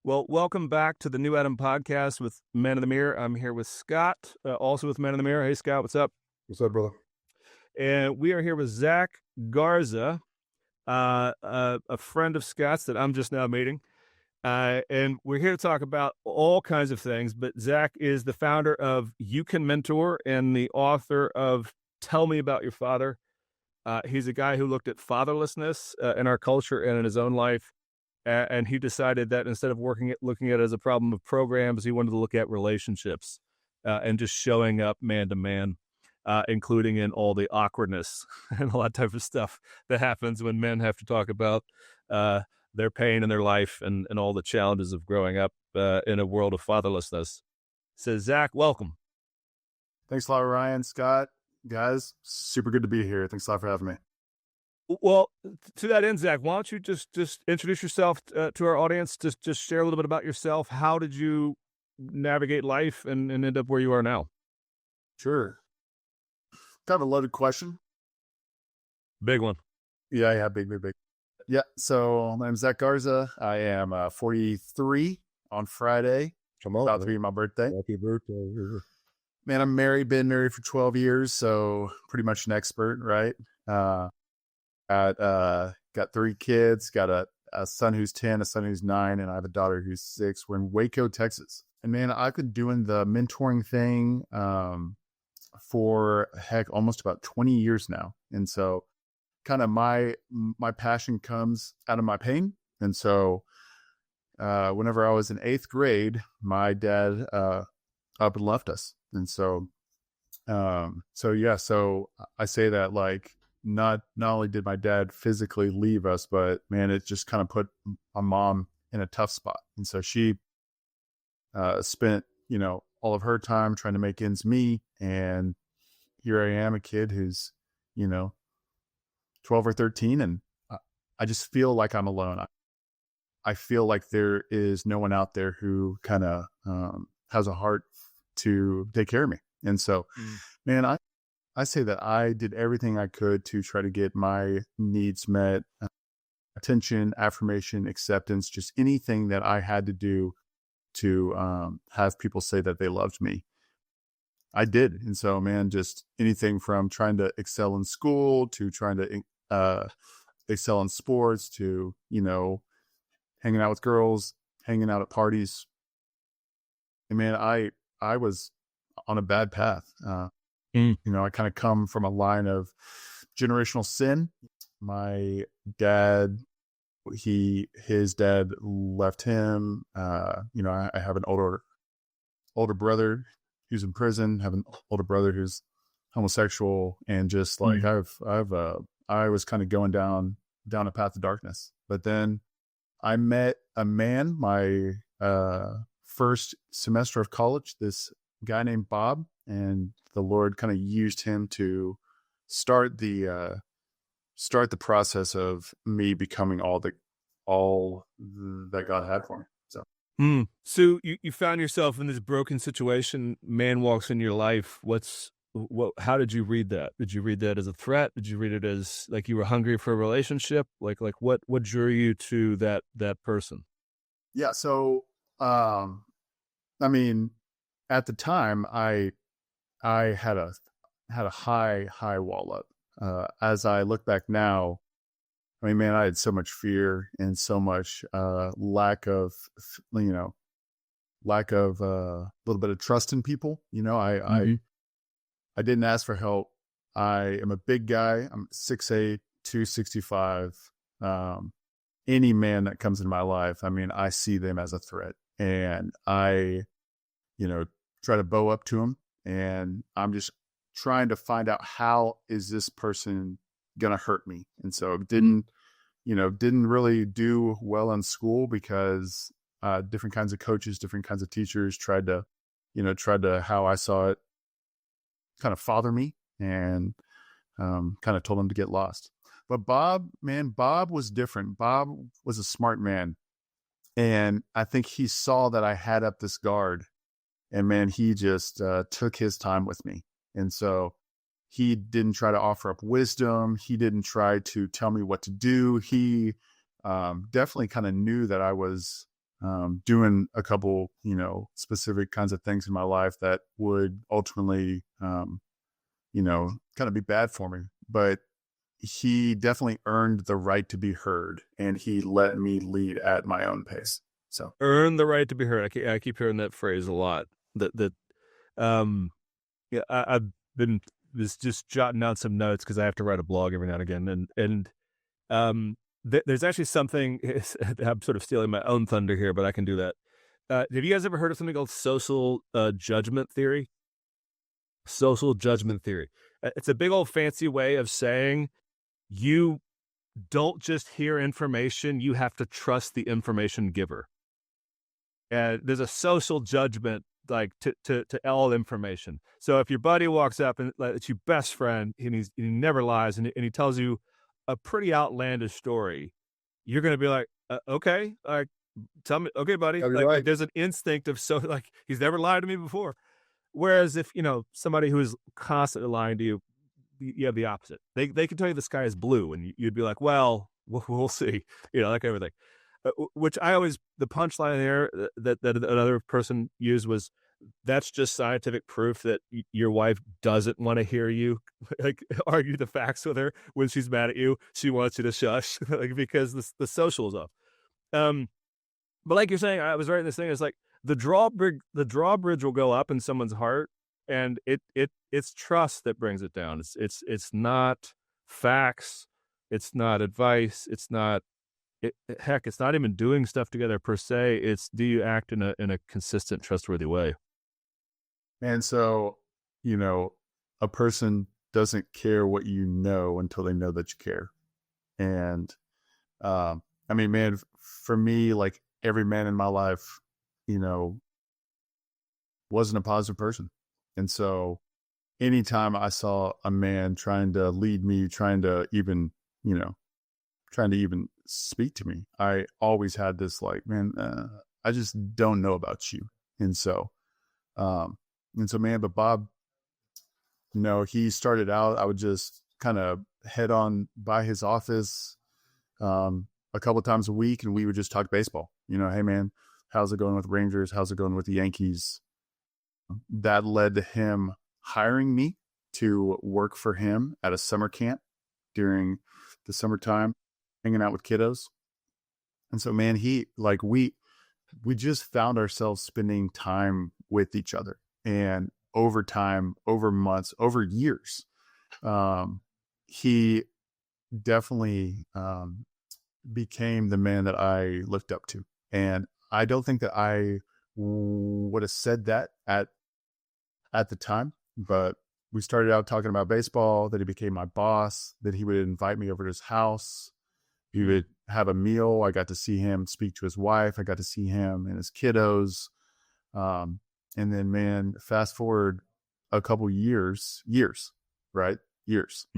Well, welcome back to the New Adam podcast with Man in the Mirror. I'm here with Scott, also with Man in the Mirror. Hey, Scott, what's up? What's up, brother? And we are here with Zach Garza, a friend of Scott's that I'm just now meeting. And we're here to talk about all kinds of things. But Zach is the founder of You Can Mentor and the author of Tell Me About Your Father. He's a guy who looked at fatherlessness in our culture and in his own life. And he decided that instead of looking at it as a problem of programs, he wanted to look at relationships and just showing up man to man, including in all the awkwardness and all that type of stuff that happens when men have to talk about their pain in their life and all the challenges of growing up in a world of fatherlessness. So, Zach, welcome. Thanks a lot, Ryan, Scott, guys. Super good to be here. Thanks a lot for having me. Well, to that end, Zach, why don't you just introduce yourself to our audience? Just share a little bit about yourself. How did you navigate life and end up where you are now? Sure. Kind of a loaded question. Big one. Yeah, big. Yeah, so my name's Zach Garza. I am 43 on Friday. Come on, about to be my birthday. Happy birthday. Man, I'm married, been married for 12 years, so pretty much an expert, right? Got 3 kids, got a son who's 10, a son who's 9, and I have a daughter who's 6. We're in Waco, Texas. And man, I've been doing the mentoring thing for almost about 20 years now. And so kind of my passion comes out of my pain. And so whenever I was in 8th grade, my dad up and left us. And so so I say that like not only did my dad physically leave us, but man, it just kind of put my mom in a tough spot. And so she spent, all of her time trying to make ends meet. And here I am, a kid who's, 12 or 13. And I just feel like I'm alone. I feel like there is no one out there who kind of has a heart to take care of me. And so, man, I say that I did everything I could to try to get my needs met, attention, affirmation, acceptance, just anything that I had to do to have people say that they loved me. I did. And so, man, just anything from trying to excel in school to trying to excel in sports to, hanging out with girls, hanging out at parties. And man, I was on a bad path. I kind of come from a line of generational sin. My dad, his dad left him. I have an older brother who's in prison, have an older brother who's homosexual, and just like I was kind of going down a path of darkness. But then I met a man my first semester of college, this guy named Bob, and the Lord kind of used him to start the process of me becoming all that God had for me. So you found yourself in this broken situation. Man walks in your life. How did you read that? Did you read that as a threat? Did you read it as like you were hungry for a relationship? Like what drew you to that person? Yeah. So, I mean, at the time I had a high wall up. As I look back now, I mean, man, I had so much fear and so much lack of a little bit of trust in people. I didn't ask for help. I am a big guy. I'm 6'8", 265. Any man that comes in my life, I mean, I see them as a threat, and I, try to bow up to them, and I'm just trying to find out how is this person gonna hurt me. And so didn't really do well in school because different kinds of coaches, different kinds of teachers tried to, how I saw it, kind of father me, and kind of told him to get lost. But Bob was different. Bob was a smart man. And I think he saw that I had up this guard, and man, he just took his time with me. And so he didn't try to offer up wisdom. He didn't try to tell me what to do. He definitely kind of knew that I was doing a couple, specific kinds of things in my life that would ultimately, kind of be bad for me. But he definitely earned the right to be heard, and he let me lead at my own pace. So Earn the right to be heard. I keep hearing that phrase a lot. Um, yeah, I've been just jotting down some notes because I have to write a blog every now and again, there's actually something. I'm sort of stealing my own thunder here, but I can do that. Have you guys ever heard of something called social judgment theory? Social judgment theory. It's a big old fancy way of saying you don't just hear information, you have to trust the information giver. And there's a social judgment like to all information. So if your buddy walks up and like, it's your best friend and he never lies and he tells you a pretty outlandish story, you're going to be like, okay, like tell me, okay, buddy. you're Like, right. there's an instinct of like he's never lied to me before. Whereas if somebody who is constantly lying to you, you have the opposite. They can tell you the sky is blue, and you'd be like, well, we'll see, that kind of thing. Which the punchline there that another person used was, that's just scientific proof that your wife doesn't want to hear you like argue the facts with her when she's mad at you. She wants you to shush, like because the social is off. But like you're saying, I was writing this thing. It's like the drawbridge will go up in someone's heart, and it's trust that brings it down. It's not facts. It's not advice. It's not. Heck, it's not even doing stuff together per se. It's, do you act in a consistent, trustworthy way? And so, a person doesn't care what you know until they know that you care. And, I mean, man, for me, like every man in my life, wasn't a positive person. And so anytime I saw a man trying to lead me, trying to even speak to me, I always had this like, man, I just don't know about you. And so, man, but Bob, he started out, I would just kind of head on by his office, a couple of times a week, and we would just talk baseball. Hey man, how's it going with Rangers? How's it going with the Yankees? That led to him hiring me to work for him at a summer camp during the summertime, hanging out with kiddos. And so, man, we just found ourselves spending time with each other, and over time, over months, over years, he definitely, became the man that I looked up to. And I don't think that I would have said that at the time, but we started out talking about baseball, that he became my boss, that he would invite me over to his house. We would have a meal. I got to see him speak to his wife. I got to see him and his kiddos. And then, man, fast forward a couple years, right? Years.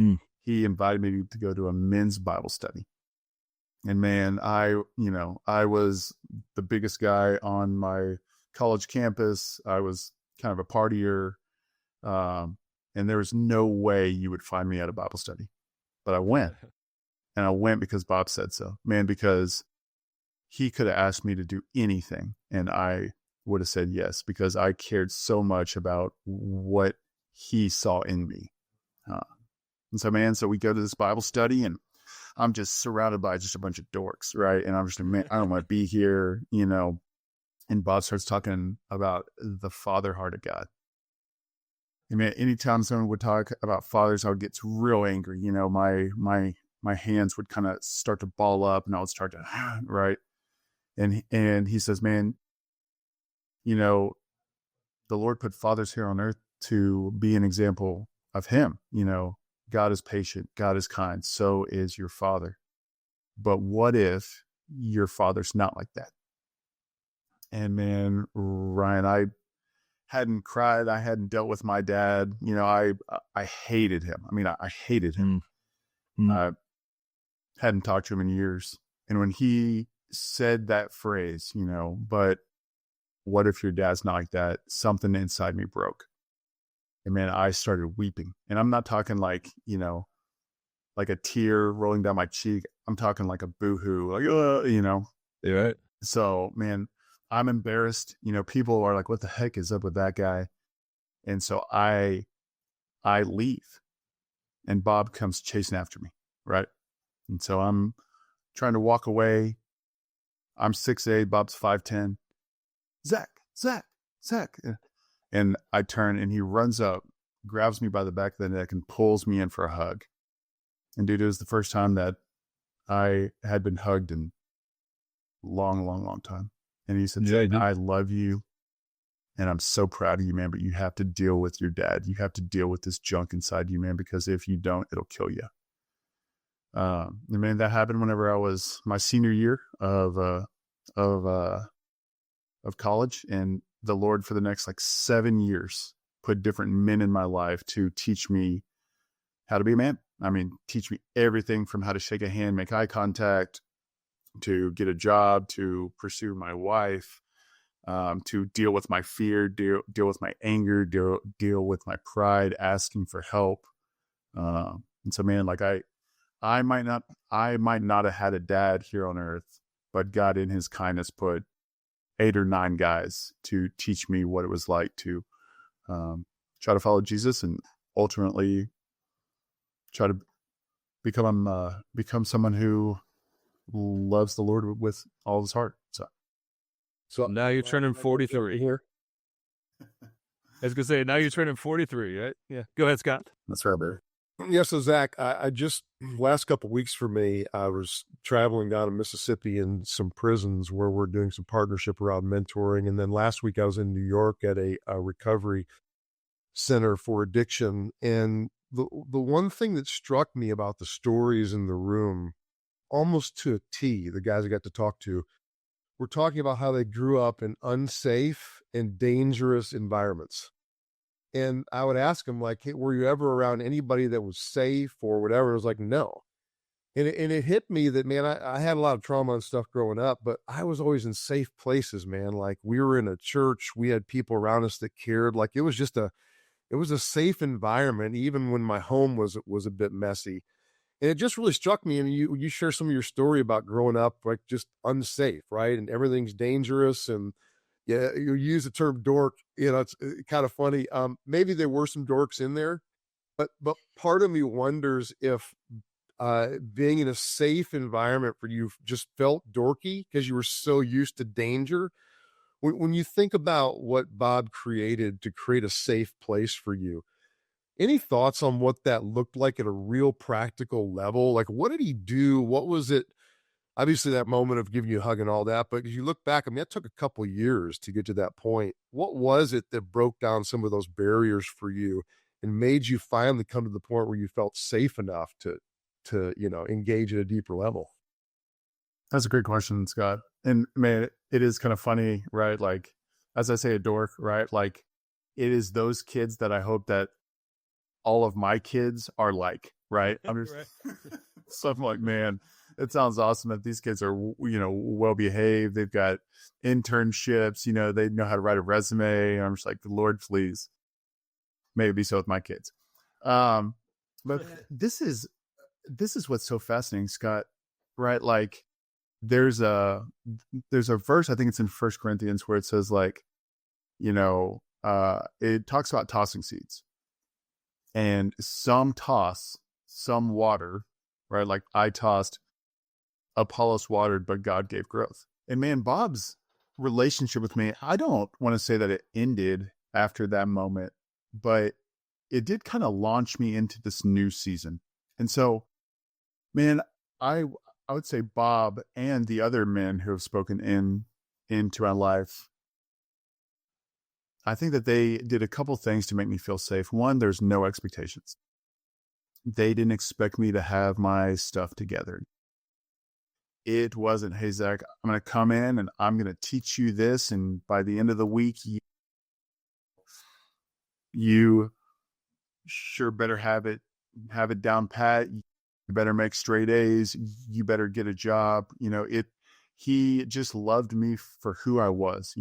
He invited me to go to a men's Bible study. And man, I was the biggest guy on my college campus. I was kind of a partier. And there was no way you would find me at a Bible study, but I went. And I went because Bob said so, man, because he could have asked me to do anything and I would have said yes, because I cared so much about what he saw in me. And so, man, so we go to this Bible study, and I'm just surrounded by just a bunch of dorks, right? And I'm just, man, I don't want to be here, And Bob starts talking about the father heart of God. And man, anytime someone would talk about fathers, I would get real angry. My hands would kind of start to ball up, and I would start to, right? And he says, man, the Lord put fathers here on earth to be an example of him. God is patient, God is kind, so is your father. But what if your father's not like that? And man, Ryan, I hadn't cried. I hadn't dealt with my dad. I hated him. I mean, I hated him. I hadn't talked to him in years. And when he said that phrase, but what if your dad's not like that? Something inside me broke. And man, I started weeping. And I'm not talking like, like a tear rolling down my cheek. I'm talking like a boohoo, like, You're right. So, man, I'm embarrassed. People are like, what the heck is up with that guy? And so I leave, and Bob comes chasing after me. Right. And so I'm trying to walk away. I'm 6'8", Bob's 5'10". Zach, Zach, Zach. And I turn, and he runs up, grabs me by the back of the neck, and pulls me in for a hug. And dude, it was the first time that I had been hugged in a long, long, long time. And he said, Yeah, I love you, and I'm so proud of you, man, but you have to deal with your dad. You have to deal with this junk inside you, man, because if you don't, it'll kill you. And man, that happened whenever I was my senior year of college, and the Lord for the next 7 years put different men in my life to teach me how to be a man. I mean, teach me everything from how to shake a hand, make eye contact, to get a job, to pursue my wife, to deal with my fear, deal with my anger, deal with my pride, asking for help. And so, man, I might not have had a dad here on earth, but God in his kindness put 8 or 9 guys to teach me what it was like to try to follow Jesus, and ultimately try to become someone who loves the Lord with all his heart. So now you're turning 43 here. I was going to say, now you're turning 43, right? Yeah. Go ahead, Scott. That's right, Barry. Yeah, so Zach, I just, last couple of weeks for me, I was traveling down in Mississippi in some prisons where we're doing some partnership around mentoring. And then last week I was in New York at a recovery center for addiction. And the one thing that struck me about the stories in the room, almost to a T, the guys I got to talk to, were talking about how they grew up in unsafe and dangerous environments. And I would ask them, like, hey, were you ever around anybody that was safe or whatever? It was like, no. And it hit me that, man, I had a lot of trauma and stuff growing up, but I was always in safe places, man. Like, we were in a church, we had people around us that cared. Like, it was a safe environment, even when my home was a bit messy. And it just really struck me. And you share some of your story about growing up, like, just unsafe, right? And everything's dangerous. And yeah, you use the term dork. It's kind of funny. Maybe there were some dorks in there, but part of me wonders if being in a safe environment for you just felt dorky because you were so used to danger. When you think about what Bob created to create a safe place for you, any thoughts on what that looked like at a real practical level? Like, what did he do? What was it? Obviously, that moment of giving you a hug and all that, but as you look back, I mean, that took a couple years to get to that point. What was it that broke down some of those barriers for you and made you finally come to the point where you felt safe enough to engage at a deeper level? That's a great question, Scott. And man, it is kind of funny, right? Like, as I say, a dork, right? Like, it is those kids that I hope that all of my kids are like, right? I'm just, so I'm like, man, it sounds awesome that these kids are, well behaved. They've got internships, they know how to write a resume. I'm just like, Lord, please, may it be so with my kids. But this is what's so fascinating, Scott, right? Like, there's a verse, I think it's in 1 Corinthians, where it says, like, it talks about tossing seeds, and some toss, some water, right? Like, I tossed, Apollos watered, but God gave growth. And man, Bob's relationship with me, I don't want to say that it ended after that moment, but it did kind of launch me into this new season. And so, man, I would say Bob and the other men who have spoken into my life, I think that they did a couple things to make me feel safe. One, there's no expectations. They didn't expect me to have my stuff together. It wasn't, hey, Zach, I'm going to come in and I'm going to teach you this, and by the end of the week, you sure better have it down pat. You better make straight A's. You better get a job. He just loved me for who I was,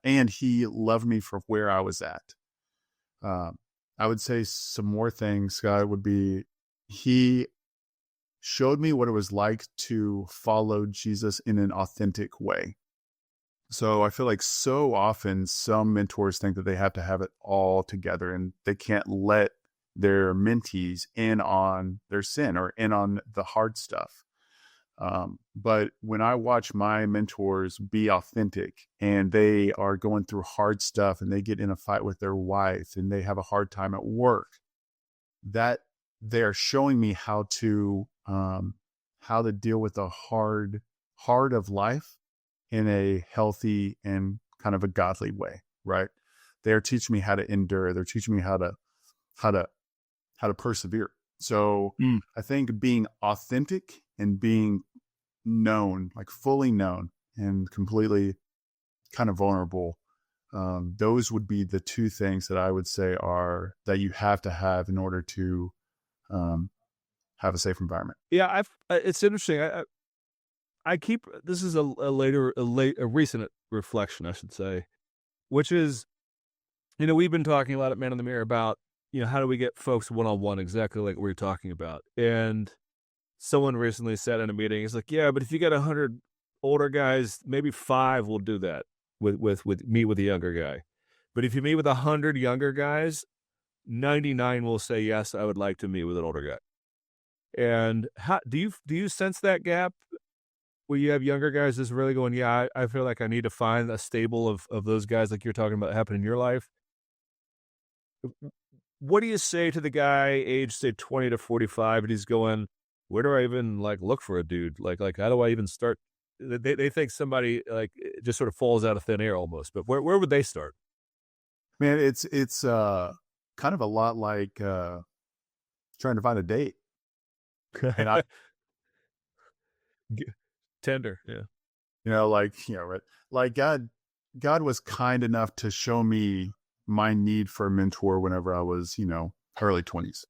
and he loved me for where I was at. I would say some more things, Scott, would be, he showed me what it was like to follow Jesus in an authentic way. So I feel like so often some mentors think that they have to have it all together and they can't let their mentees in on their sin or in on the hard stuff. But when I watch my mentors be authentic and they are going through hard stuff and they get in a fight with their wife and they have a hard time at work, that they are showing me how to deal with the hard of life in a healthy and kind of a godly way, right? They are teaching me how to endure. They're teaching me how to persevere. So I think being authentic and being known, like fully known and completely kind of vulnerable, those would be the two things that I would say are that you have to have in order to have a safe environment. Yeah, it's interesting. I keep, this is a recent reflection, I should say, which is, we've been talking a lot at Man in the Mirror about, how do we get folks one-on-one, exactly like we were talking about. And someone recently said in a meeting, it's like, yeah, but if you get 100 older guys, maybe 5 will do that with meet with a younger guy. But if you meet with 100 younger guys, 99 will say, yes, I would like to meet with an older guy. And how do you sense that gap where you have younger guys that's really going, yeah, I feel like I need to find a stable of those guys like you're talking about happen in your life? What do you say to the guy age, say 20 to 45, and he's going, where do I even look for a dude? Like how do I even start? They think somebody just sort of falls out of thin air almost, but where would they start? Man, it's kind of a lot like trying to find a date. And I Tender, yeah. Right? Like God was kind enough to show me my need for a mentor whenever I was, early 20s.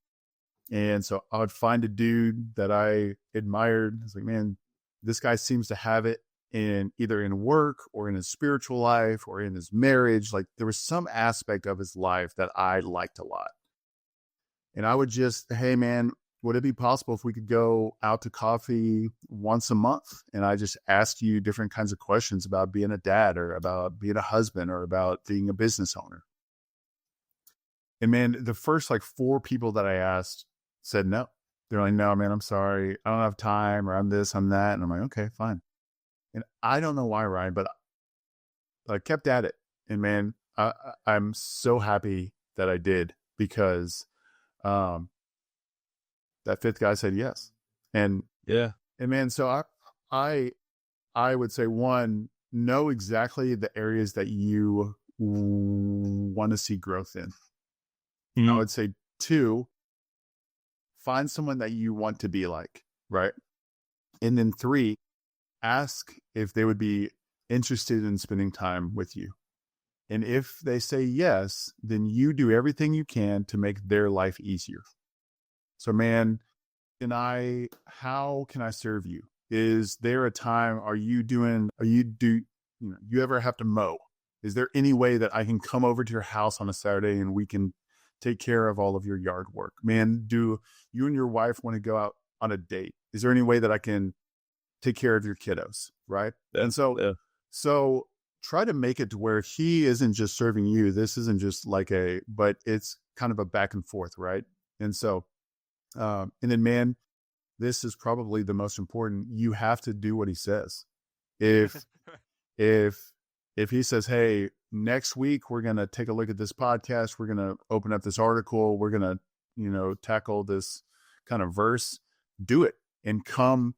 And so I would find a dude that I admired. I was like, man, this guy seems to have it in either in work or in his spiritual life or in his marriage. Like there was some aspect of his life that I liked a lot. And I would just, hey man, would it be possible if we could go out to coffee once a month? And I just asked you different kinds of questions about being a dad or about being a husband or about being a business owner. And man, the first 4 people that I asked said no. They're like, no, man, I'm sorry. I don't have time, or I'm this, I'm that. And I'm like, okay, fine. And I don't know why, Ryan, but I kept at it. And man, I'm so happy that I did because that 5th guy said yes. And yeah. And man, so I would say, 1, know exactly the areas that you want to see growth in. I would say 2, find someone that you want to be like, right? And then 3, ask if they would be interested in spending time with you. And if they say yes, then you do everything you can to make their life easier. So man, how can I serve you? Is there a time, you ever have to mow? Is there any way that I can come over to your house on a Saturday and we can take care of all of your yard work? Man, do you and your wife want to go out on a date? Is there any way that I can take care of your kiddos? Right. And so try to make it to where he isn't just serving you. This isn't just but it's kind of a back and forth. Right. And so, and then man, this is probably the most important. You have to do what he says. If he says, hey, next week, we're going to take a look at this podcast. We're going to open up this article. We're going to, tackle this kind of verse, do it and come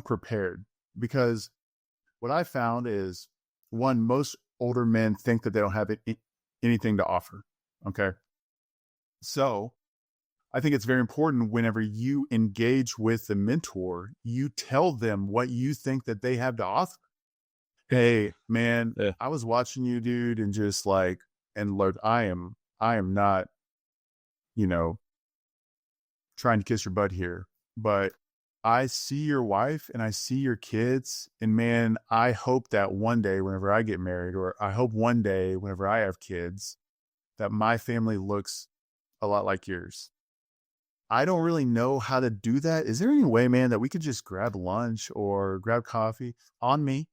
prepared. Because what I found is, 1, most older men think that they don't have anything to offer. Okay. So I think it's very important whenever you engage with the mentor, you tell them what you think that they have to offer. Hey, man, Yeah. I was watching you, dude, and just and Lord, I am not, trying to kiss your butt here, but I see your wife and I see your kids, and man, I hope that one day whenever I get married, or I hope one day whenever I have kids, that my family looks a lot like yours. I don't really know how to do that. Is there any way, man, that we could just grab lunch or grab coffee on me?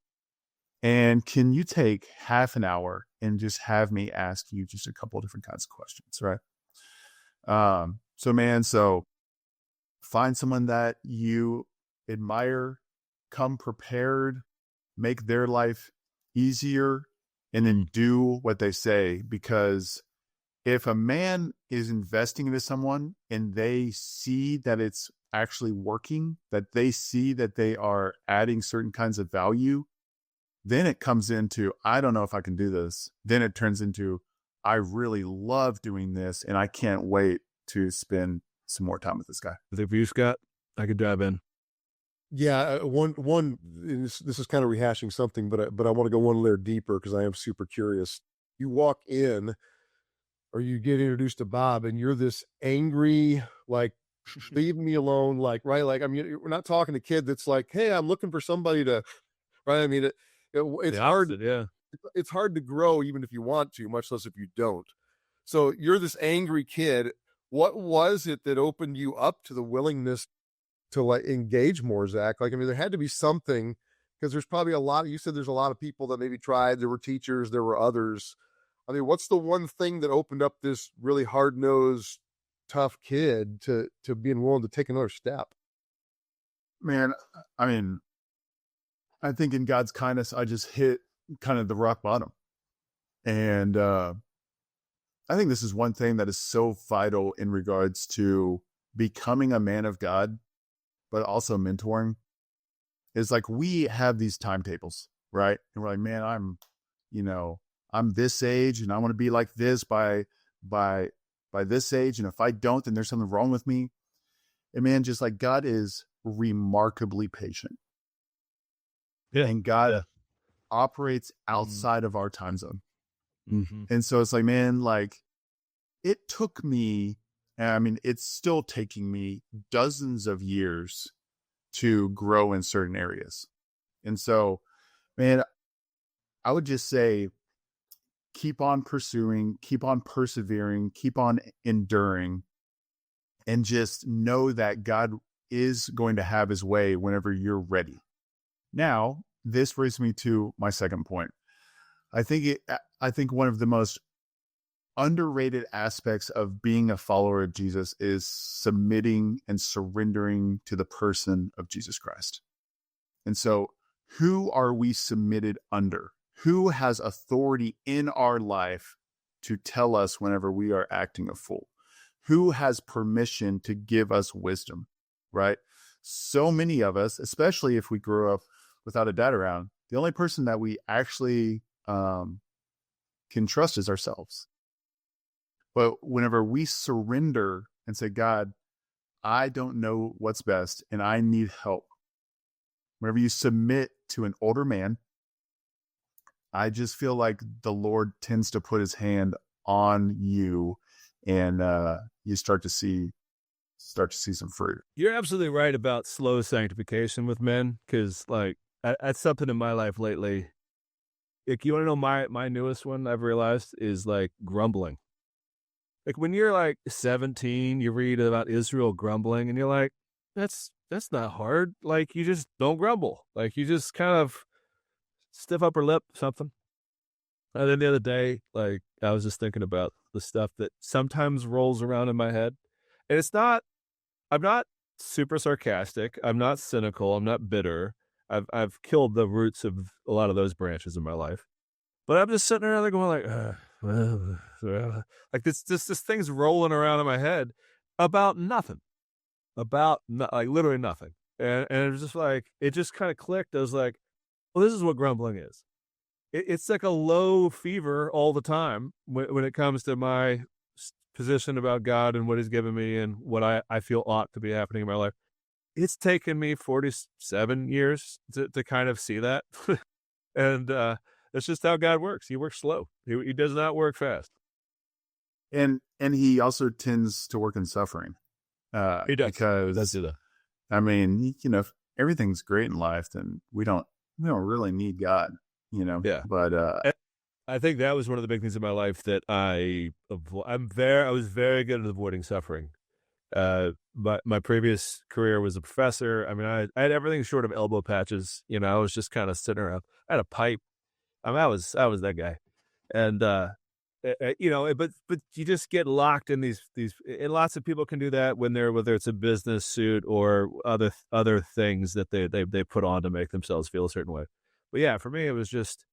And can you take half an hour and just have me ask you just a couple of different kinds of questions, right? So find someone that you admire, come prepared, make their life easier, and then do what they say. Because if a man is investing into someone and they see that it's actually working, that they see that they are adding certain kinds of value, then it comes into, I don't know if I can do this. Then it turns into, I really love doing this and I can't wait to spend some more time with this guy. The view, Scott, I could dive in. Yeah, this is kind of rehashing something, but I want to go one layer deeper because I am super curious. You walk in, or you get introduced to Bob, and you're this angry, like, leave me alone, like, right? Like, I mean, we're not talking to kid that's like, hey, I'm looking for somebody to, right? I mean, it's hard. Yeah. It's hard to grow even if you want to, much less if you don't. So you're this angry kid. What was it that opened you up to the willingness to like engage more, Zach? Like, I mean, there had to be something, because there's probably you said there's a lot of people that maybe tried, there were teachers, there were others. I mean, what's the one thing that opened up this really hard-nosed, tough kid to being willing to take another step? Man, I mean, I think in God's kindness, I just hit kind of the rock bottom. And I think this is one thing that is so vital in regards to becoming a man of God, but also mentoring, is like we have these timetables, right? And we're like, man, I'm this age and I want to be like this by this age. And if I don't, then there's something wrong with me. And man, just like God is remarkably patient. Yeah. And God operates outside of our time zone. Mm-hmm. And so it's like, man, like it took me, I mean, it's still taking me dozens of years to grow in certain areas. And so, man, I would just say, keep on pursuing, keep on persevering, keep on enduring, and just know that God is going to have his way whenever you're ready. Now, this brings me to my second point. I think one of the most underrated aspects of being a follower of Jesus is submitting and surrendering to the person of Jesus Christ. And so, who are we submitted under? Who has authority in our life to tell us whenever we are acting a fool? Who has permission to give us wisdom, right? So many of us, especially if we grew up without a dad around, the only person that we actually can trust is ourselves. But whenever we surrender and say, God, I don't know what's best and I need help. Whenever you submit to an older man, I just feel like the Lord tends to put his hand on you and you start to see some fruit. You're absolutely right about slow sanctification with men, because like that's something in my life lately. Like, you want to know my newest one I've realized is like grumbling. Like when you're like 17, you read about Israel grumbling and you're like, that's not hard. Like you just don't grumble. Like you just kind of stiff upper lip something. And then the other day, like I was just thinking about the stuff that sometimes rolls around in my head. And I'm not super sarcastic. I'm not cynical. I'm not bitter. I've killed the roots of a lot of those branches in my life. But I'm just sitting there going like, like this thing's rolling around in my head about nothing, like literally nothing. And it was just like, it just kind of clicked. I was like, well, this is what grumbling is. It's like a low fever all the time when it comes to my position about God and what he's given me and what I feel ought to be happening in my life. It's taken me 47 years to kind of see that. And that's just how God works. He works slow. He does not work fast. And he also tends to work in suffering. He does. Because Let's do that. I mean, if everything's great in life, then we don't really need God, Yeah. But I think that was one of the big things in my life that I was very good at avoiding suffering. My previous career was a professor. I mean, I had everything short of elbow patches. I was just kind of sitting around. I had a pipe. I mean, I was that guy, and but you just get locked in these, and lots of people can do that whether it's a business suit or other things that they put on to make themselves feel a certain way. But yeah, for me, it was just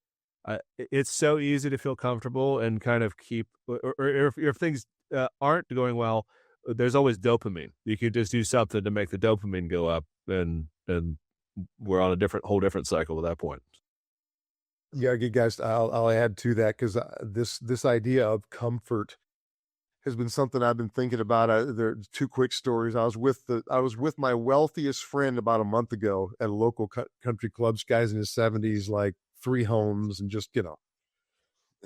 it's so easy to feel comfortable and kind of keep, or if things aren't going well, there's always dopamine. You can just do something to make the dopamine go up, and we're on a whole different cycle at that point. Yeah, good guys. I'll add to that because this idea of comfort has been something I've been thinking about. There are two quick stories. I was with my wealthiest friend about a month ago at a local country club. This guy's in his 70s, like 3 homes, and just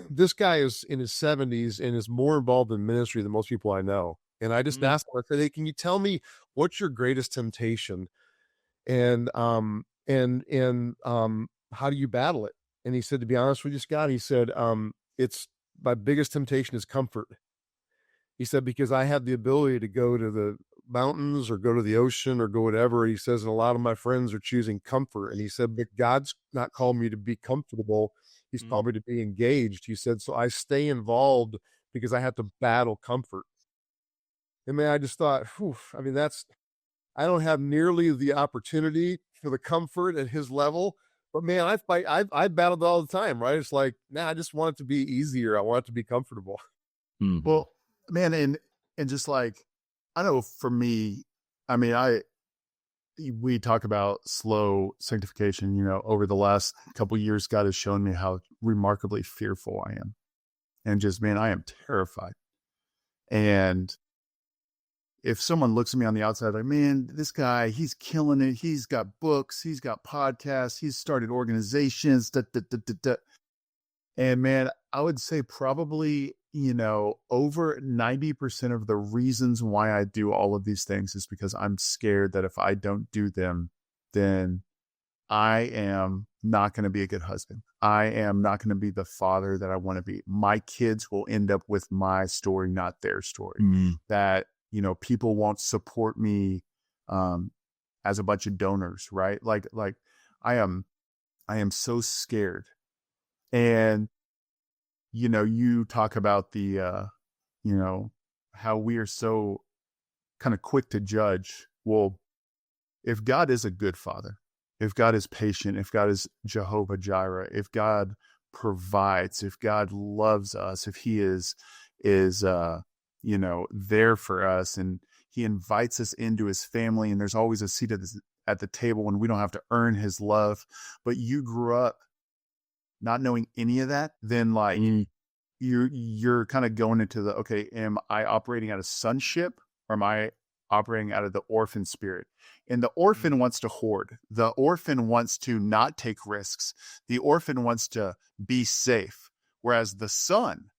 this guy is in his 70s and is more involved in ministry than most people I know. And I just asked him, I said, "Hey, can you tell me what's your greatest temptation, and how do you battle it?" And he said, "To be honest with you, Scott," he said, "it's my biggest temptation is comfort." He said, "Because I have the ability to go to the mountains or go to the ocean or go whatever." He says, "And a lot of my friends are choosing comfort." And he said, "But God's not called me to be comfortable. He's called me to be engaged." He said, "So I stay involved because I have to battle comfort." And man, I just thought, whew, I mean, I don't have nearly the opportunity for the comfort at his level. But man, I battled all the time, right? It's like, nah, I just want it to be easier. I want it to be comfortable. Mm-hmm. Well, man, and just like, I know for me, I mean, we talk about slow sanctification. Over the last couple of years, God has shown me how remarkably fearful I am, and just, man, I am terrified. And if someone looks at me on the outside, like, man, this guy, he's killing it. He's got books, he's got podcasts, he's started organizations, and man, I would say probably, over 90% of the reasons why I do all of these things is because I'm scared that if I don't do them, then I am not going to be a good husband. I am not going to be the father that I want to be. My kids will end up with my story, not their story. That, people won't support me as a bunch of donors, right? Like I am so scared. And, you talk about the, how we are so kind of quick to judge. Well, if God is a good father, if God is patient, if God is Jehovah Jireh, if God provides, if God loves us, if he is there for us, and he invites us into his family, and there's always a seat at the table, and we don't have to earn his love, but you grew up not knowing any of that, then like you're kind of going into okay, am I operating out of sonship, or am I operating out of the orphan spirit? And the orphan wants to hoard. The orphan wants to not take risks. The orphan wants to be safe. Whereas the son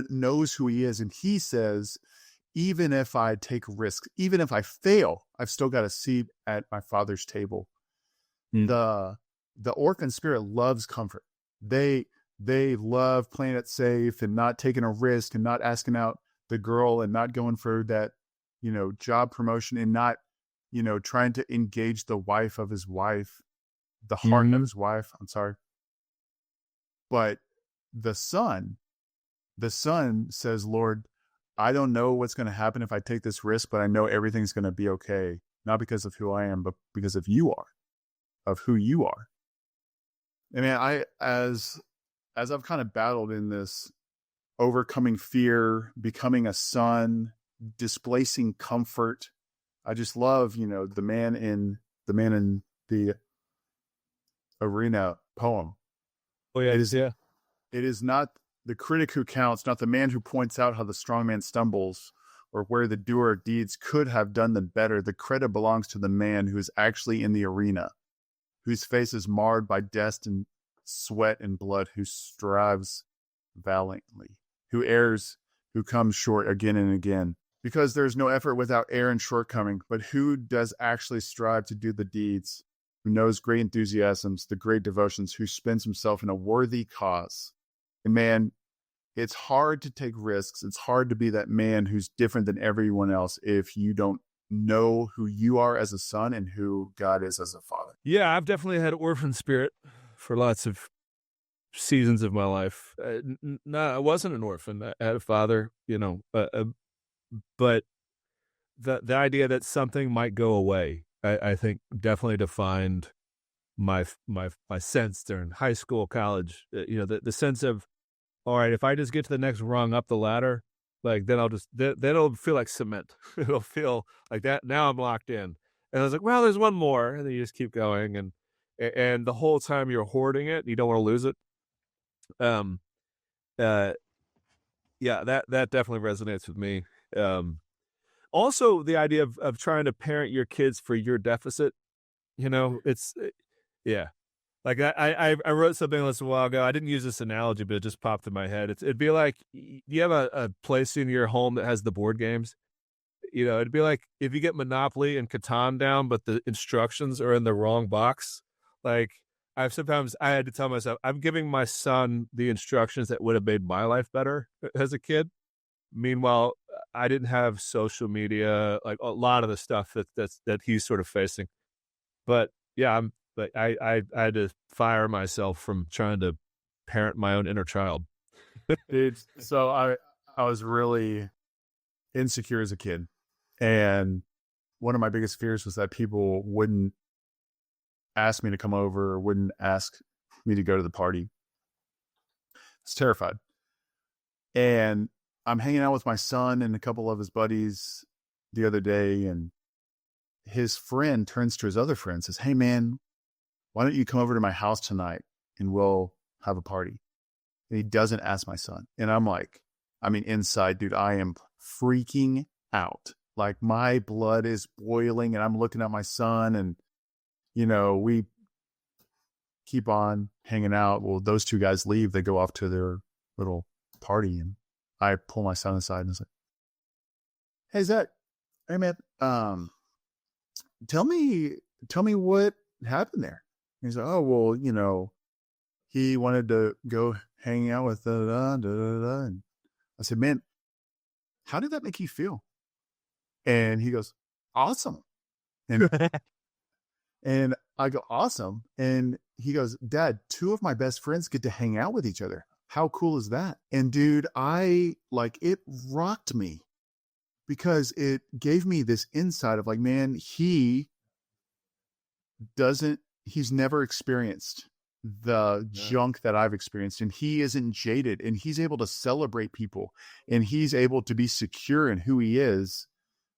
knows who he is, and he says, even if I take risks, even if I fail, I've still got a seat at my father's table. The orphan spirit loves comfort. They love playing it safe and not taking a risk and not asking out the girl and not going for that, job promotion, and not, trying to engage the wife of his wife, the heart of his wife. I'm sorry. But the son says, "Lord, I don't know what's going to happen if I take this risk, but I know everything's going to be okay. Not because of who I am, but because of who you are." I mean, as I've kind of battled in this overcoming fear, becoming a son, displacing comfort, I just love, the man in the arena poem. Oh yeah, It is not the critic who counts, not the man who points out how the strong man stumbles, or where the doer of deeds could have done them better. The credit belongs to the man who is actually in the arena, whose face is marred by dust and sweat and blood, who strives valiantly, who errs, who comes short again and again. Because there's no effort without error and shortcoming, but who does actually strive to do the deeds, who knows great enthusiasms, the great devotions, who spends himself in a worthy cause. And man, it's hard to take risks. It's hard to be that man who's different than everyone else if you don't know who you are as a son and who God is as a father. Yeah, I've definitely had orphan spirit for lots of seasons of my life. No, I wasn't an orphan. I had a father, but the idea that something might go away, I think definitely defined my sense during high school, college. The sense of, all right, if I just get to the next rung up the ladder, like then it'll feel like cement. It'll feel like that. Now I'm locked in. And I was like, well, there's one more, and then you just keep going, and the whole time you're hoarding it, you don't want to lose it. Yeah, that definitely resonates with me. Also, the idea of trying to parent your kids for your deficit, it's yeah. Like I wrote something a little while ago. I didn't use this analogy, but it just popped in my head. It'd be like, you have a place in your home that has the board games. It'd be like if you get Monopoly and Catan down, but the instructions are in the wrong box. Like I had to tell myself, I'm giving my son the instructions that would have made my life better as a kid. Meanwhile, I didn't have social media, like a lot of the stuff that he's sort of facing. But yeah, I had to fire myself from trying to parent my own inner child. Dude, so I was really insecure as a kid. And one of my biggest fears was that people wouldn't ask me to come over or wouldn't ask me to go to the party. I was terrified. And I'm hanging out with my son and a couple of his buddies the other day, and his friend turns to his other friend and says, hey man, why don't you come over to my house tonight and we'll have a party? And he doesn't ask my son. And I'm like, inside, dude, I am freaking out. Like my blood is boiling and I'm looking at my son, and, we keep on hanging out. Well, those two guys leave, they go off to their little party, and I pull my son aside and I was like, hey, Zach, hey man, tell me what happened there. And he's like, oh, well, he wanted to go hang out with and I said, man, how did that make you feel? And he goes, awesome. And and I go, awesome. And he goes, Dad, two of my best friends get to hang out with each other. How cool is that? And dude, it rocked me, because it gave me this insight of like, man, he's never experienced the junk that I've experienced, and he isn't jaded, and he's able to celebrate people, and he's able to be secure in who he is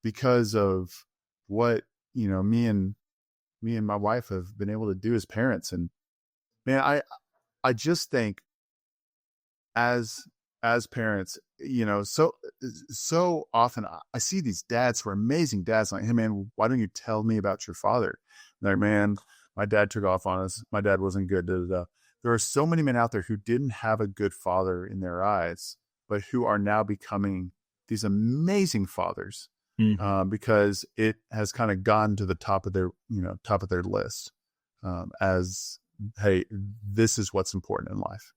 because of what, me and my wife have been able to do as parents. And man, I just think as parents, so often I see these dads who are amazing dads, like, hey man, why don't you tell me about your father? And like, man, my dad took off on us. My dad wasn't good. Da, da, da. There are so many men out there who didn't have a good father in their eyes, but who are now becoming these amazing fathers, because it has kind of gone to the top of their list, as, hey, this is what's important in life.